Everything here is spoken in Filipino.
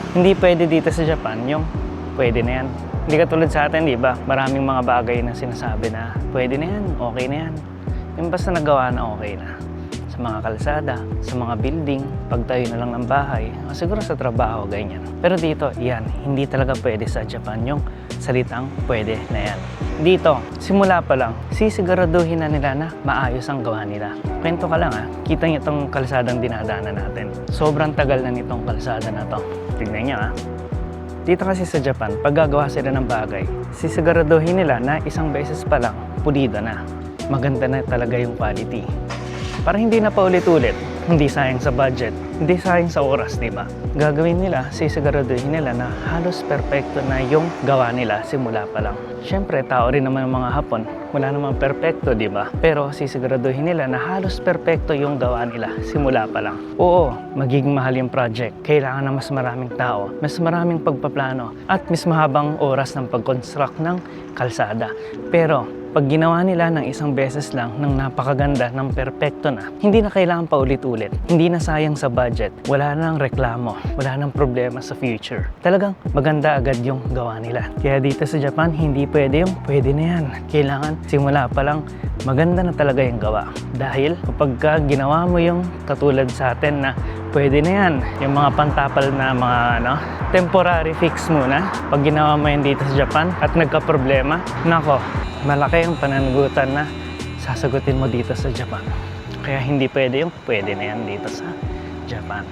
Hindi pwede dito sa Japan yung pwede na yan. Hindi katulad sa atin, di ba? Maraming mga bagay na sinasabi na pwede na yan, okay na yan. Yung basta nagawa na okay na. Sa mga kalsada, sa mga building, pagtayo na lang ng bahay, o siguro sa trabaho, ganyan. Pero dito, yan, hindi talaga pwede sa Japan yung salitang pwede na yan. Dito, simula pa lang, sisiguraduhin na nila na maayos ang gawa nila. Kwento ka lang kita niyo itong kalsadang dinadaanan natin. Sobrang tagal na nitong kalsada na to. Tignan niyo Dito kasi sa Japan, pag gagawa sila ng bagay, sisiguraduhin nila na isang beses pa lang, pulido na. Maganda na talaga yung quality. Para hindi na paulit-ulit, hindi sayang sa budget, hindi sayang sa oras, di ba? Gagawin nila, sisiguraduhin nila na halos perpekto na yung gawa nila simula pa lang. Siyempre, tao rin naman ang mga Hapon. Wala namang perpekto, di ba? Pero sisiguraduhin nila na halos perpekto yung gawa nila simula pa lang. Oo, magiging mahal yung project. Kailangan ng mas maraming tao, mas maraming pagpaplano, at mas mahabang oras ng pag-construct ng kalsada. Pero pag ginawa nila ng isang beses lang ng napakaganda, ng perpekto na, hindi na kailangan paulit-ulit, hindi na sayang sa budget, wala nang reklamo, wala nang problema sa future. Talagang maganda agad yung gawa nila. Kaya dito sa Japan, hindi pwede yung pwede na yan. Kailangan simula pa lang, maganda na talaga yung gawa. Dahil kapag ginawa mo yung katulad sa atin na pwede na yan, yung mga pantapal na mga temporary fix muna, pag ginawa mo yan dito sa Japan at nagka-problema, nako, malaki ang pananagutan na sasagutin mo dito sa Japan. Kaya hindi pwede yung pwede na yan dito sa Japan.